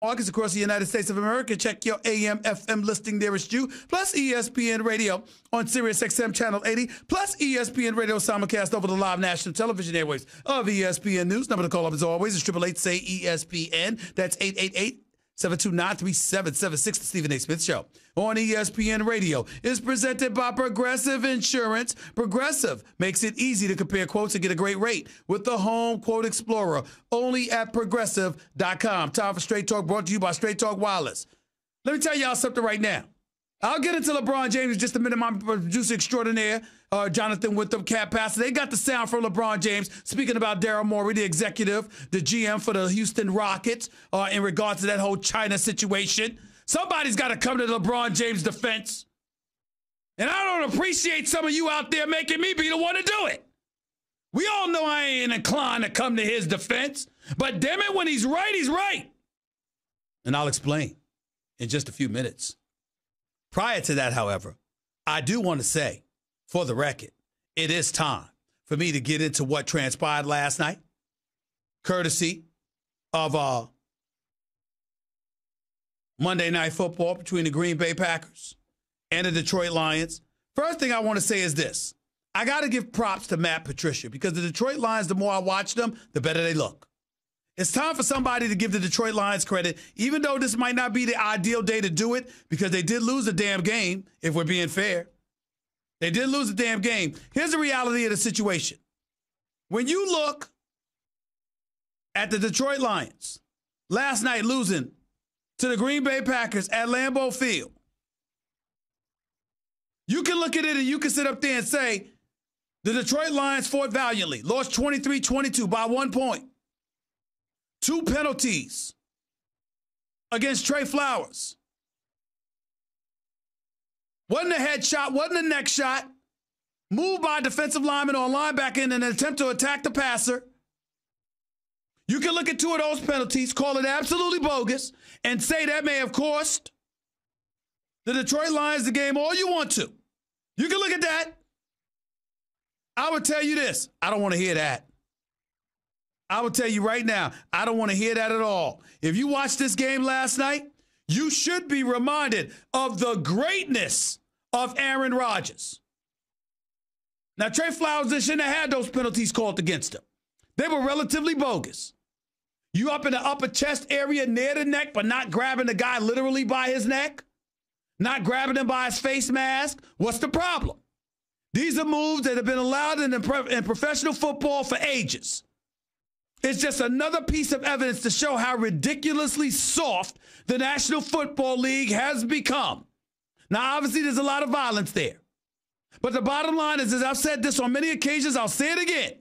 markets across the United States of America. Check your AM, FM listing nearest you, plus ESPN Radio on Sirius XM Channel 80, plus ESPN Radio simulcast over the live national television airwaves of ESPN News. Number to call up as always is 888-SAY-ESPN. That's 888-729-3776. The Stephen A. Smith Show on ESPN Radio is presented by Progressive Insurance. Progressive makes it easy to compare quotes and get a great rate with the Home Quote Explorer, only at Progressive.com. Time for Straight Talk, brought to you by Straight Talk Wireless. Let me tell y'all something right now. I'll get into LeBron James in just a minute. My producer extraordinaire, Jonathan Witham, Cat Passer. They got the sound from LeBron James speaking about Daryl Morey, the executive, the GM for the Houston Rockets, in regards to that whole China situation. Somebody's got to come to LeBron James' defense. And I don't appreciate some of you out there making me be the one to do it. We all know I ain't inclined to come to his defense. But damn it, when he's right, he's right. And I'll explain in just a few minutes. Prior to that, however, I do want to say, for the record, it is time for me to get into what transpired last night, courtesy of Monday Night Football between the Green Bay Packers and the Detroit Lions. First thing I want to say is this. I got to give props to Matt Patricia because the Detroit Lions, the more I watch them, the better they look. It's time for somebody to give the Detroit Lions credit, even though this might not be the ideal day to do it because they did lose a damn game, if we're being fair. They did lose a damn game. Here's the reality of the situation. When you look at the Detroit Lions last night losing to the Green Bay Packers at Lambeau Field, you can look at it and you can sit up there and say the Detroit Lions fought valiantly, lost 23-22 by 1 point. 2 penalties against Trey Flowers. Wasn't a head shot, wasn't a neck shot. Moved by a defensive lineman or linebacker in an attempt to attack the passer. You can look at 2 of those penalties, call it absolutely bogus, and say that may have cost the Detroit Lions the game all you want to. You can look at that. I would tell you this. I don't want to hear that. I will tell you right now, I don't want to hear that at all. If you watched this game last night, you should be reminded of the greatness of Aaron Rodgers. Now, Trey Flowers shouldn't have had those penalties called against him. They were relatively bogus. You up in the upper chest area near the neck, but not grabbing the guy literally by his neck, not grabbing him by his face mask. What's the problem? These are moves that have been allowed in professional football for ages. It's just another piece of evidence to show how ridiculously soft the National Football League has become. Now, obviously, there's a lot of violence there. But the bottom line is, as I've said this on many occasions, I'll say it again.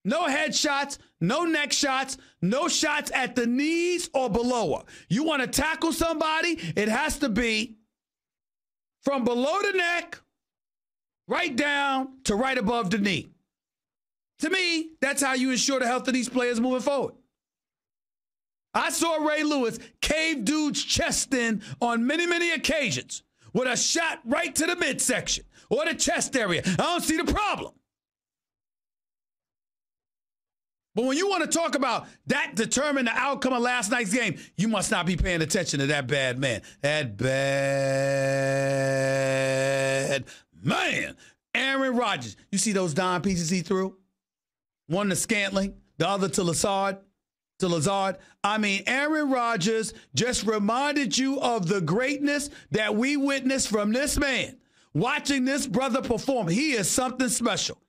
No head shots, no neck shots, no shots at the knees or below her. You want to tackle somebody, it has to be from below the neck, right down to right above the knee. To me, that's how you ensure the health of these players moving forward. I saw Ray Lewis cave dude's chest in on many, many occasions with a shot right to the midsection or the chest area. I don't see the problem. But when you want to talk about that determine the outcome of last night's game, you must not be paying attention to that bad man. That bad man. Aaron Rodgers. You see those dime pieces he threw? One to Scantling, the other to Lazard. I mean, Aaron Rodgers just reminded you of the greatness that we witnessed from this man. Watching this brother perform, he is something special.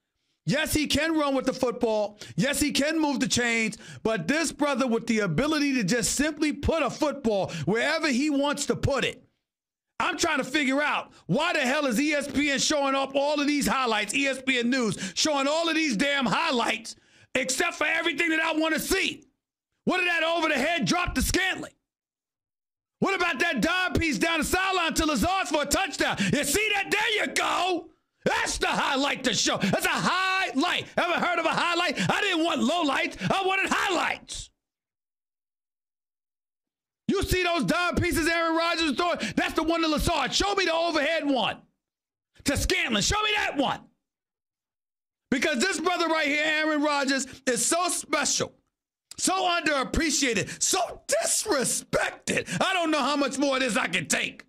Yes, he can run with the football. Yes, he can move the chains. But this brother with the ability to just simply put a football wherever he wants to put it. I'm trying to figure out why the hell is ESPN showing up all of these highlights, ESPN News, showing all of these damn highlights, except for everything that I want to see. What did that over-the-head drop to Scantling? What about that dime piece down the sideline to Lazard for a touchdown? You see that? There you go. That's the highlight to show. That's a highlight. Ever heard of a highlight? I didn't want lowlights. I wanted highlights. You see those dime pieces Aaron Rodgers throwing? That's the one to Lazard. Show me the overhead one. To Scantling. Show me that one. Because this brother right here, Aaron Rodgers, is so special. So underappreciated, so disrespected. I don't know how much more of this I can take.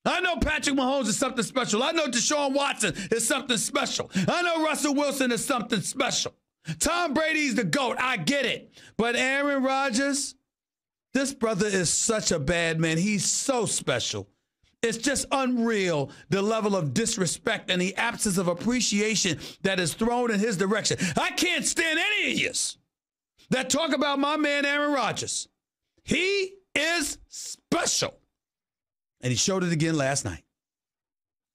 I know Patrick Mahomes is something special. I know Deshaun Watson is something special. I know Russell Wilson is something special. Tom Brady's the GOAT. I get it. But Aaron Rodgers, this brother is such a bad man. He's so special. It's just unreal, the level of disrespect and the absence of appreciation that is thrown in his direction. I can't stand any of you that talk about my man Aaron Rodgers. He is special. And he showed it again last night.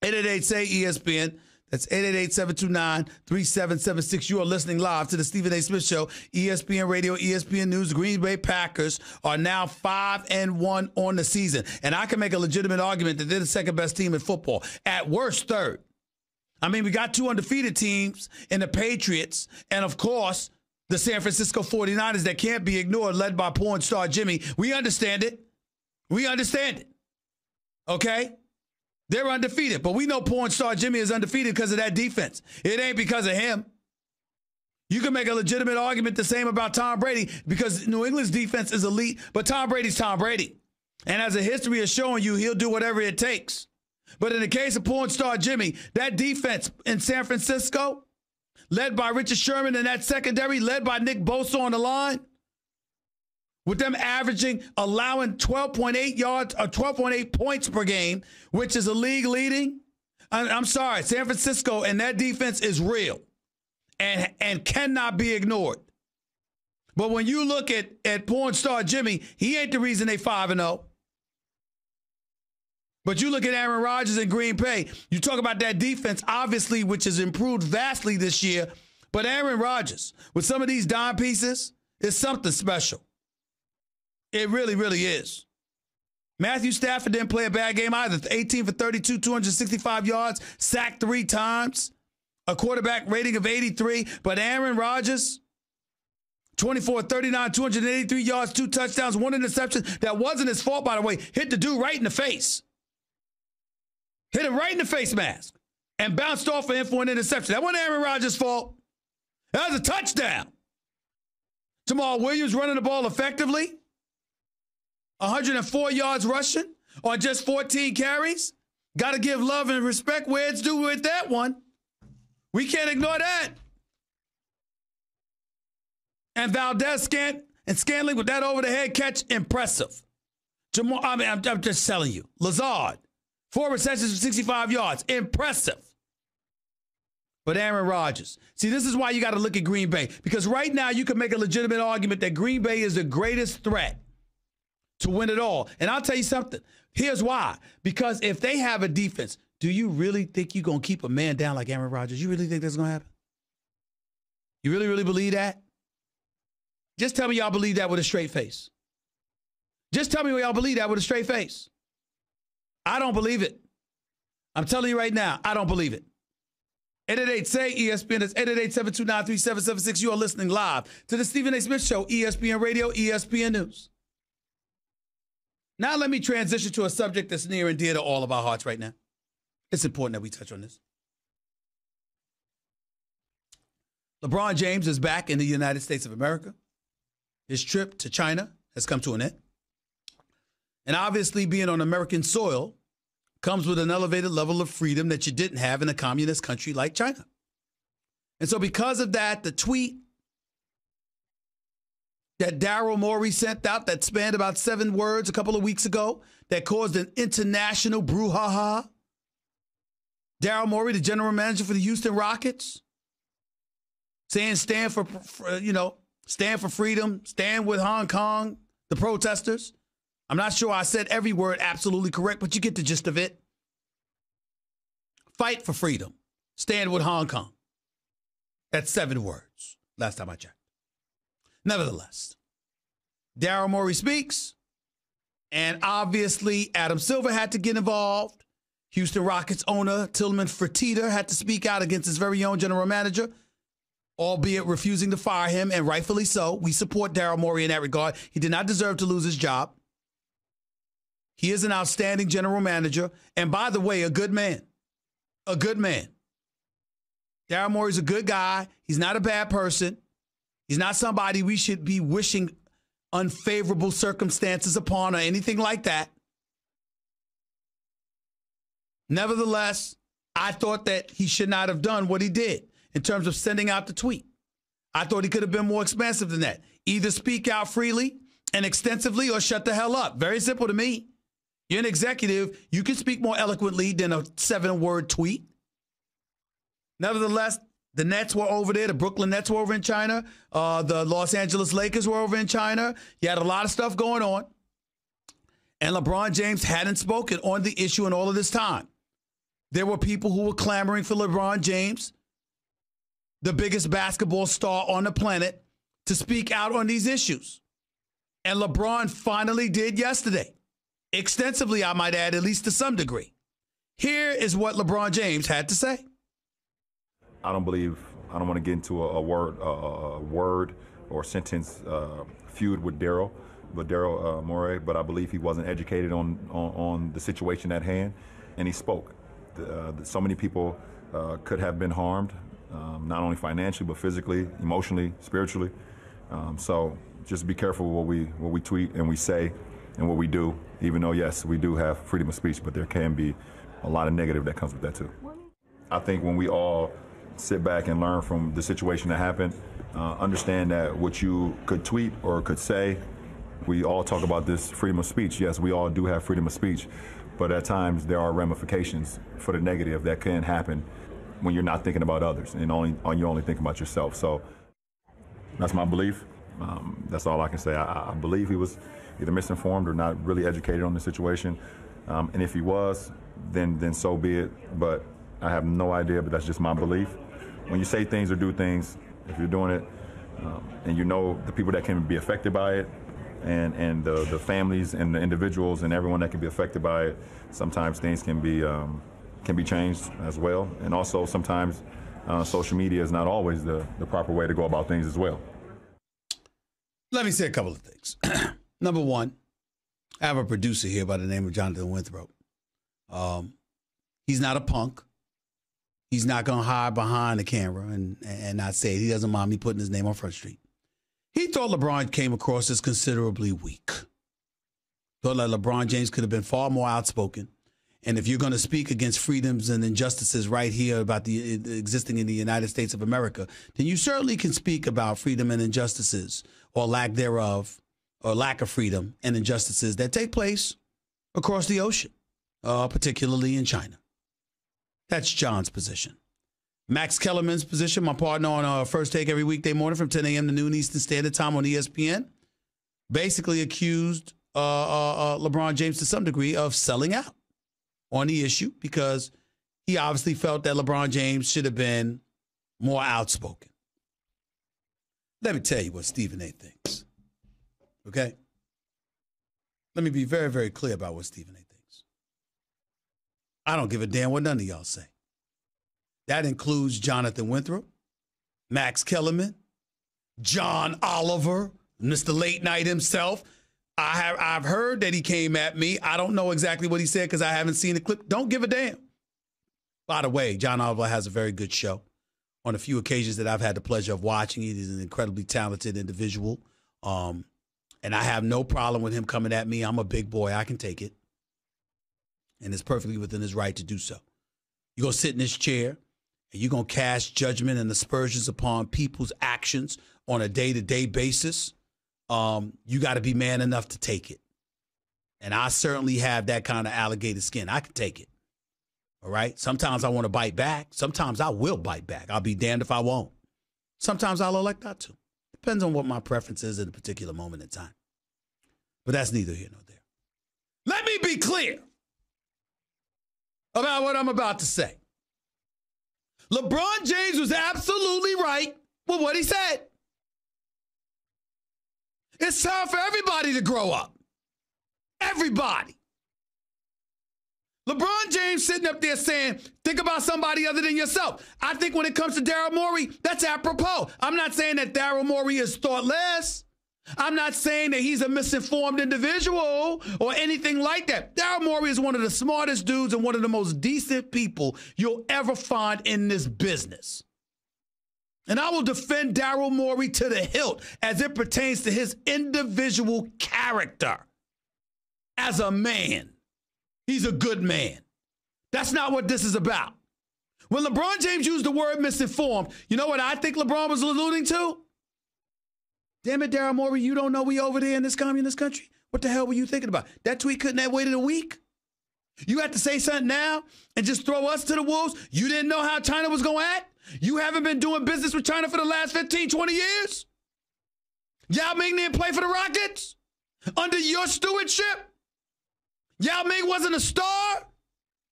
888-SAY-ESPN. That's 888-729-3776. You are listening live to the Stephen A. Smith Show. ESPN Radio, ESPN News. Green Bay Packers are now 5-1 on the season. And I can make a legitimate argument that they're the second best team in football. At worst, third. I mean, we got two undefeated teams in the Patriots. And, of course, the San Francisco 49ers that can't be ignored, led by porn star Jimmy. We understand it. We understand it. Okay? They're undefeated, but we know porn star Jimmy is undefeated because of that defense. It ain't because of him. You can make a legitimate argument the same about Tom Brady because New England's defense is elite, but Tom Brady's Tom Brady. And as a history is showing you, he'll do whatever it takes. But in the case of porn star Jimmy, that defense in San Francisco, led by Richard Sherman and that secondary, led by Nick Bosa on the line, with them allowing 12.8 yards or 12.8 points per game, which is a league leading. I'm sorry, San Francisco and that defense is real and cannot be ignored. But when you look at porn star Jimmy, he ain't the reason they 5-0. But you look at Aaron Rodgers and Green Bay, you talk about that defense, obviously, which has improved vastly this year. But Aaron Rodgers, with some of these dime pieces, is something special. It really, really is. Matthew Stafford didn't play a bad game either. 18 for 32, 265 yards, sacked 3 times, a quarterback rating of 83. But Aaron Rodgers, 24 39, 283 yards, 2 touchdowns, 1 interception. That wasn't his fault, by the way. Hit the dude right in the face. Hit him right in the face mask and bounced off of him for an interception. That wasn't Aaron Rodgers' fault. That was a touchdown. Jamal Williams running the ball effectively. 104 yards rushing on just 14 carries. Got to give love and respect where it's due with that one. We can't ignore that. And Valdez Scantling with that over-the-head catch, impressive. I'm just telling you. Lazard, 4 receptions for 65 yards, impressive. But Aaron Rodgers. See, this is why you got to look at Green Bay. Because right now you can make a legitimate argument that Green Bay is the greatest threat to win it all. And I'll tell you something. Here's why. Because if they have a defense, do you really think you're going to keep a man down like Aaron Rodgers? You really think that's going to happen? You really, really believe that? Just tell me y'all believe that with a straight face. Just tell me y'all believe that with a straight face. I don't believe it. I'm telling you right now, I don't believe it. 888-SAY-ESPN. That's 888-729-3776. You are listening live to the Stephen A. Smith Show, ESPN Radio, ESPN News. Now let me transition to a subject that's near and dear to all of our hearts right now. It's important that we touch on this. LeBron James is back in the United States of America. His trip to China has come to an end. And obviously being on American soil comes with an elevated level of freedom that you didn't have in a communist country like China. And so because of that, the tweet that Daryl Morey sent out that spanned about 7 words a couple of weeks ago that caused an international brouhaha. Daryl Morey, the general manager for the Houston Rockets, saying stand for freedom, stand with Hong Kong, the protesters. I'm not sure I said every word absolutely correct, but you get the gist of it. Fight for freedom. Stand with Hong Kong. That's 7 words, last time I checked. Nevertheless, Daryl Morey speaks, and obviously Adam Silver had to get involved. Houston Rockets owner Tillman Fertitta had to speak out against his very own general manager, albeit refusing to fire him, and rightfully so. We support Daryl Morey in that regard. He did not deserve to lose his job. He is an outstanding general manager, and by the way, a good man. A good man. Daryl Morey's a good guy. He's not a bad person. He's not somebody we should be wishing unfavorable circumstances upon or anything like that. Nevertheless, I thought that he should not have done what he did in terms of sending out the tweet. I thought he could have been more expansive than that. Either speak out freely and extensively or shut the hell up. Very simple to me. You're an executive. You can speak more eloquently than a 7-word tweet. Nevertheless, the Nets were over there. The Brooklyn Nets were over in China. The Los Angeles Lakers were over in China. You had a lot of stuff going on. And LeBron James hadn't spoken on the issue in all of this time. There were people who were clamoring for LeBron James, the biggest basketball star on the planet, to speak out on these issues. And LeBron finally did yesterday. Extensively, I might add, at least to some degree. Here is what LeBron James had to say. I don't want to get into a word or sentence feud with Daryl Morey, but I believe he wasn't educated on the situation at hand, and he spoke. So many people could have been harmed, not only financially, but physically, emotionally, spiritually. So just be careful what we tweet and we say and what we do, even though, yes, we do have freedom of speech, but there can be a lot of negative that comes with that, too. I think when we all sit back and learn from the situation that happened, understand that what you could tweet or could say, we all talk about this freedom of speech. Yes, we all do have freedom of speech, but at times there are ramifications for the negative that can happen when you're not thinking about others and you're only thinking about yourself. So that's my belief. That's all I can say. I believe he was either misinformed or not really educated on the situation. And if he was, then so be it. But I have no idea, but that's just my belief. When you say things or do things, if you're doing it, and you know the people that can be affected by it, and the families and the individuals and everyone that can be affected by it, sometimes things can be changed as well. And also sometimes social media is not always the proper way to go about things as well. Let me say a couple of things. Number one, I have a producer here by the name of Jonathan Winthrop. He's not a punk. He's not going to hide behind the camera and not say it. He doesn't mind me putting his name on Front Street. He thought LeBron came across as considerably weak. Thought that LeBron James could have been far more outspoken. And if you're going to speak against freedoms and injustices right here about the existing in the United States of America, then you certainly can speak about freedom and injustices or lack thereof, or lack of freedom and injustices that take place across the ocean, particularly in China. That's John's position. Max Kellerman's position, my partner on First Take every weekday morning from 10 a.m. to noon Eastern Standard Time on ESPN, basically accused LeBron James to some degree of selling out on the issue because he obviously felt that LeBron James should have been more outspoken. Let me tell you what Stephen A. thinks, okay? Let me be very, very clear about what Stephen A. thinks. I don't give a damn what none of y'all say. That includes Jonathan Winthrop, Max Kellerman, John Oliver, Mr. Late Night himself. I've heard that he came at me. I don't know exactly what he said because I haven't seen the clip. Don't give a damn. By the way, John Oliver has a very good show. On a few occasions that I've had the pleasure of watching it, he's an incredibly talented individual. And I have no problem with him coming at me. I'm a big boy. I can take it. And it's perfectly within his right to do so. You're going to sit in this chair and you're going to cast judgment and aspersions upon people's actions on a day-to-day basis. You got to be man enough to take it. And I certainly have that kind of alligator skin. I can take it. All right? Sometimes I want to bite back. Sometimes I will bite back. I'll be damned if I won't. Sometimes I'll elect not to. Depends on what my preference is at a particular moment in time. But that's neither here nor there. Let me be clear about what I'm about to say. LeBron James was absolutely right with what he said. It's time for everybody to grow up. Everybody. LeBron James sitting up there saying, think about somebody other than yourself. I think when it comes to Daryl Morey, that's apropos. I'm not saying that Daryl Morey is thoughtless. I'm not saying that he's a misinformed individual or anything like that. Daryl Morey is one of the smartest dudes and one of the most decent people you'll ever find in this business. And I will defend Daryl Morey to the hilt as it pertains to his individual character as a man. He's a good man. That's not what this is about. When LeBron James used the word misinformed, you know what I think LeBron was alluding to? Damn it, Daryl Morey, you don't know we over there in this communist country? What the hell were you thinking about? That tweet couldn't have waited a week? You have to say something now and just throw us to the wolves? You didn't know how China was going to act? You haven't been doing business with China for the last 15, 20 years? Yao Ming didn't play for the Rockets under your stewardship? Yao Ming wasn't a star?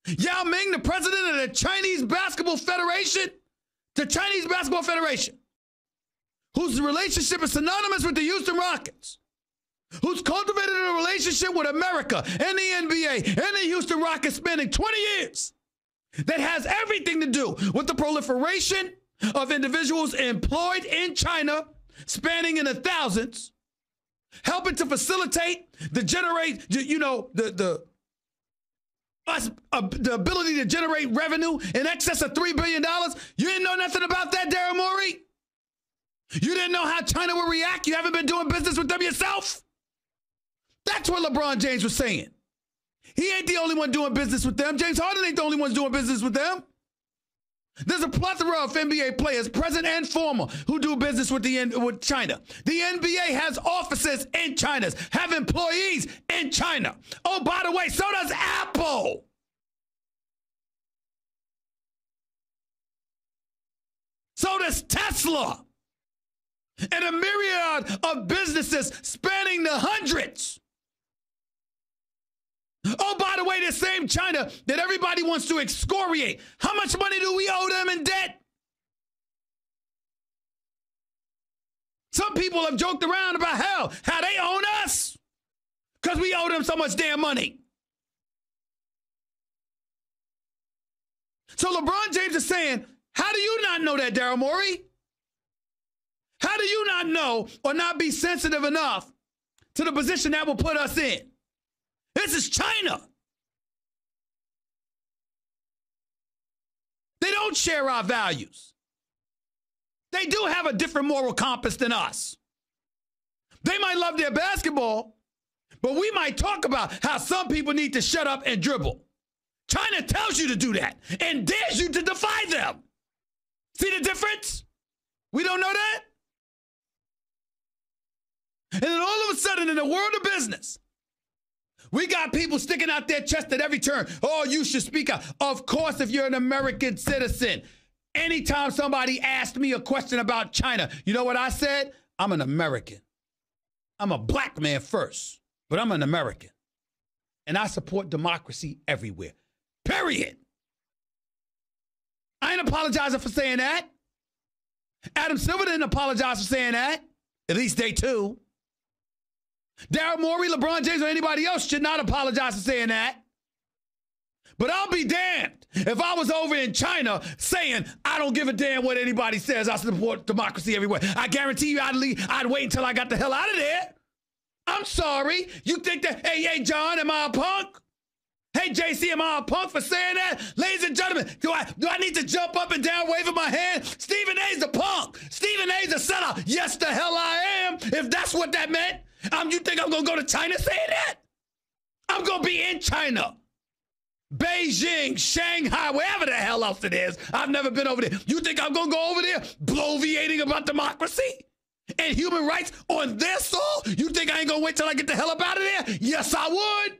Yao Ming, the president of the Chinese Basketball Federation? The Chinese Basketball Federation, whose relationship is synonymous with the Houston Rockets, who's cultivated a relationship with America and the NBA and the Houston Rockets spanning 20 years, that has everything to do with the proliferation of individuals employed in China, spanning in the thousands, helping to facilitate the ability to generate revenue in excess of $3 billion. You didn't know nothing about that, Daryl Morey? You didn't know how China would react? You haven't been doing business with them yourself? That's what LeBron James was saying. He ain't the only one doing business with them. James Harden ain't the only one doing business with them. There's a plethora of NBA players, present and former, who do business with China. The NBA has offices in China, have employees in China. Oh, by the way, so does Apple. So does Tesla. And a myriad of businesses spanning the hundreds. Oh, by the way, the same China that everybody wants to excoriate. How much money do we owe them in debt? Some people have joked around about how they own us because we owe them so much damn money. So LeBron James is saying, how do you not know that, Daryl Morey? How do you not know or not be sensitive enough to the position that will put us in? This is China. They don't share our values. They do have a different moral compass than us. They might love their basketball, but we might talk about how some people need to shut up and dribble. China tells you to do that and dares you to defy them. See the difference? We don't know that? And then all of a sudden, in the world of business, we got people sticking out their chest at every turn. Oh, you should speak out. Of course, if you're an American citizen. Anytime somebody asked me a question about China, you know what I said? I'm an American. I'm a black man first, but I'm an American. And I support democracy everywhere. Period. I ain't apologizing for saying that. Adam Silver didn't apologize for saying that. At least day two. Daryl Morey, LeBron James, or anybody else should not apologize for saying that. But I'll be damned if I was over in China saying, I don't give a damn what anybody says. I support democracy everywhere. I guarantee you I'd wait until I got the hell out of there. I'm sorry. You think that, hey, John, am I a punk? Hey, JC, am I a punk for saying that? Ladies and gentlemen, do I need to jump up and down waving my hand? Stephen A's a punk. Stephen A's a sellout. Yes, the hell I am, if that's what that meant. You think I'm going to go to China saying that? I'm going to be in China. Beijing, Shanghai, wherever the hell else it is. I've never been over there. You think I'm going to go over there bloviating about democracy and human rights on their soul? You think I ain't going to wait till I get the hell up out of there? Yes, I would.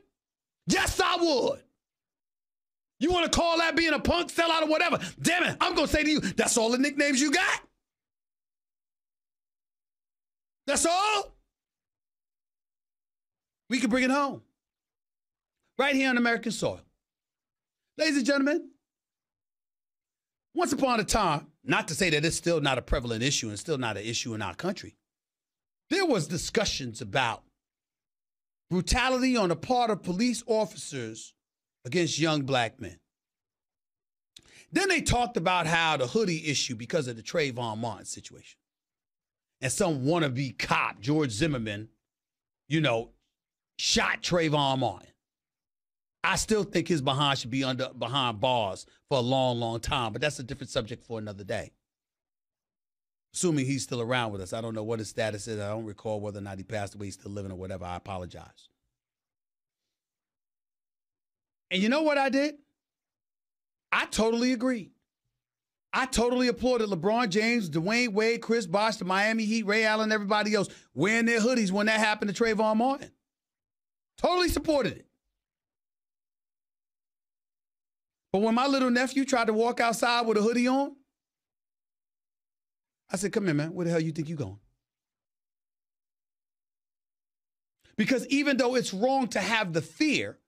Yes, I would. You want to call that being a punk, sellout, or whatever? Damn it, I'm going to say to you, that's all the nicknames you got? That's all? We can bring it home. Right here on American soil. Ladies and gentlemen, once upon a time, not to say that it's still not a prevalent issue and still not an issue in our country, there was discussions about brutality on the part of police officers against young black men. Then they talked about how the hoodie issue because of the Trayvon Martin situation. And some wannabe cop, George Zimmerman, shot Trayvon Martin. I still think his behind should be behind bars for a long, long time, but that's a different subject for another day. Assuming he's still around with us. I don't know what his status is. I don't recall whether or not he passed away, he's still living or whatever. I apologize. And you know what I did? I totally agreed. I totally applauded LeBron James, Dwayne Wade, Chris Bosh, the Miami Heat, Ray Allen, everybody else wearing their hoodies when that happened to Trayvon Martin. Totally supported it. But when my little nephew tried to walk outside with a hoodie on, I said, come here, man. Where the hell you think you going? Because even though it's wrong to have the fear,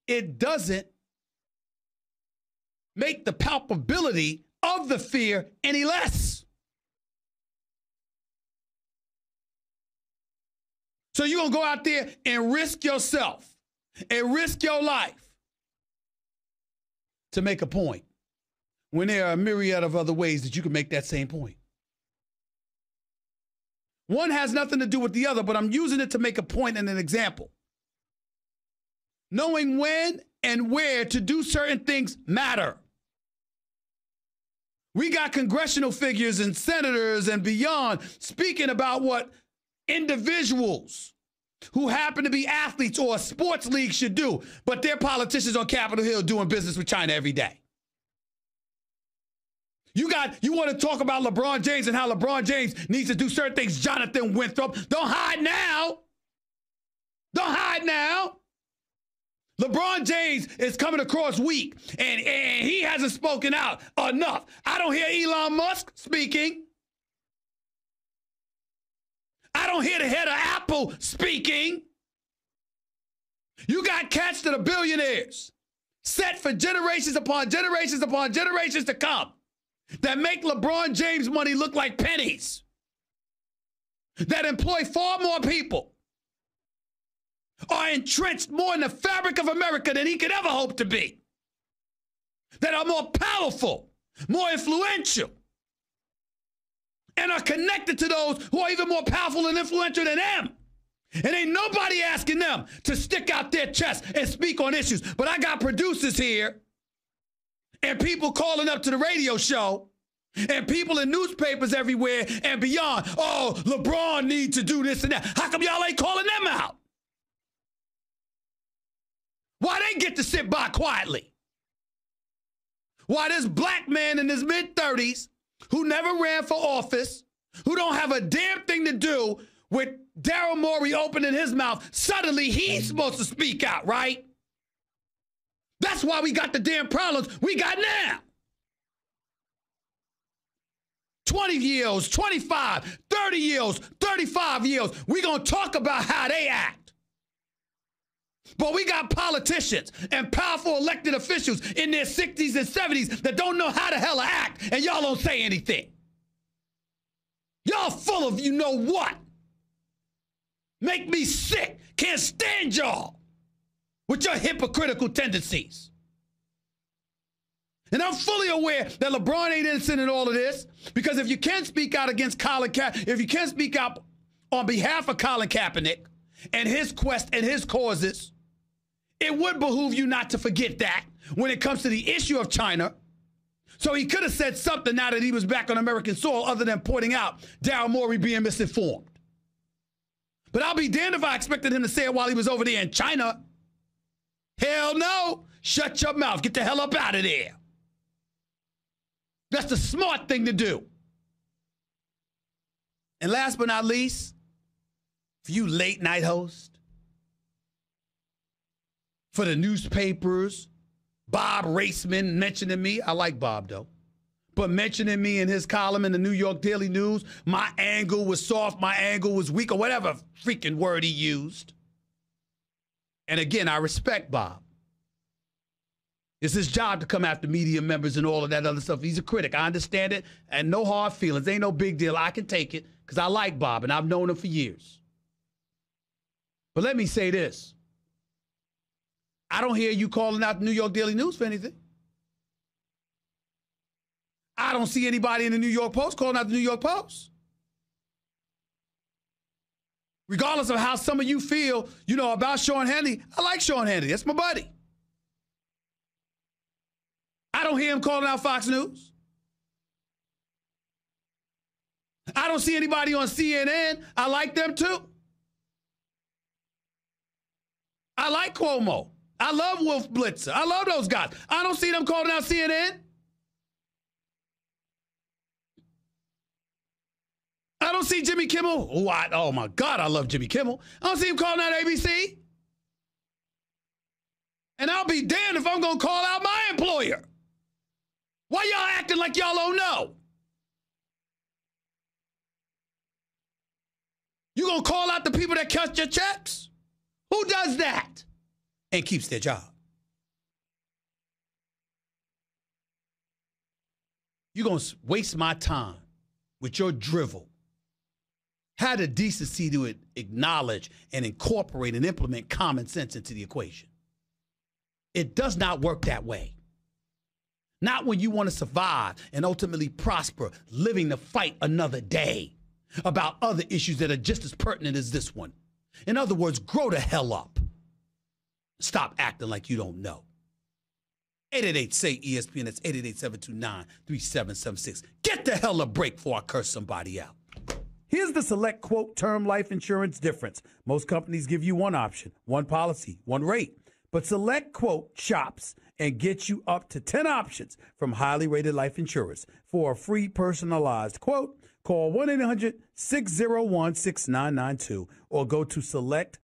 it doesn't make the palpability of the fear any less. So you're going to go out there and risk yourself and risk your life to make a point when there are a myriad of other ways that you can make that same point. One has nothing to do with the other, but I'm using it to make a point and an example. Knowing when and where to do certain things matter. We got congressional figures and senators and beyond speaking about what individuals who happen to be athletes or a sports league should do, but they're politicians on Capitol Hill doing business with China every day. You want to talk about LeBron James and how LeBron James needs to do certain things. Jonathan Winthrop, don't hide now. Don't hide now. LeBron James is coming across weak, and he hasn't spoken out enough. I don't hear Elon Musk speaking. I don't hear the head of Apple speaking. You got cats that are billionaires, set for generations upon generations upon generations to come, that make LeBron James money look like pennies, that employ far more people, are entrenched more in the fabric of America than he could ever hope to be, that are more powerful, more influential, and are connected to those who are even more powerful and influential than them. And ain't nobody asking them to stick out their chest and speak on issues. But I got producers here and people calling up to the radio show and people in newspapers everywhere and beyond. Oh, LeBron needs to do this and that. How come y'all ain't calling them out? Why they get to sit by quietly? Why this black man in his mid-30s who never ran for office, who don't have a damn thing to do with Daryl Morey opening his mouth, suddenly he's supposed to speak out, right? That's why we got the damn problems we got now. 20 years, 25, 30 years, 35 years, we gonna talk about how they act. But we got politicians and powerful elected officials in their 60s and 70s that don't know how the hell to act, and y'all don't say anything. Y'all full of you know what. Make me sick. Can't stand y'all with your hypocritical tendencies. And I'm fully aware that LeBron ain't innocent in all of this, because if you can speak out against if you can speak out on behalf of Colin Kaepernick and his quest and his causes, it would behoove you not to forget that when it comes to the issue of China. So he could have said something now that he was back on American soil other than pointing out Daryl Morey being misinformed. But I'll be damned if I expected him to say it while he was over there in China. Hell no. Shut your mouth. Get the hell up out of there. That's the smart thing to do. And last but not least, for you late night hosts, for the newspapers, Bob Raceman mentioning me. I like Bob, though. But mentioning me in his column in the New York Daily News, my angle was soft, my angle was weak, or whatever freaking word he used. And again, I respect Bob. It's his job to come after media members and all of that other stuff. He's a critic. I understand it, and no hard feelings. Ain't no big deal. I can take it because I like Bob, and I've known him for years. But let me say this. I don't hear you calling out the New York Daily News for anything. I don't see anybody in the New York Post calling out the New York Post. Regardless of how some of you feel, about Sean Hannity, I like Sean Hannity. That's my buddy. I don't hear him calling out Fox News. I don't see anybody on CNN. I like them too. I like Cuomo. I love Wolf Blitzer. I love those guys. I don't see them calling out CNN. I don't see Jimmy Kimmel. Oh my God, I love Jimmy Kimmel. I don't see him calling out ABC. And I'll be damned if I'm going to call out my employer. Why y'all acting like y'all don't know? You going to call out the people that cut your checks? Who does that and keeps their job? You're going to waste my time with your drivel. Have the decency to acknowledge and incorporate and implement common sense into the equation. It does not work that way. Not when you want to survive and ultimately prosper, living to fight another day about other issues that are just as pertinent as this one. In other words, grow the hell up. Stop acting like you don't know. 888-SAY-ESPN. That's 888-729-3776. Get the hell a break before I curse somebody out. Here's the Select Quote Term Life Insurance difference. Most companies give you one option, one policy, one rate. But Select Quote shops and gets you up to 10 options from highly rated life insurers. For a free personalized quote, call 1-800-601-6992 or go to select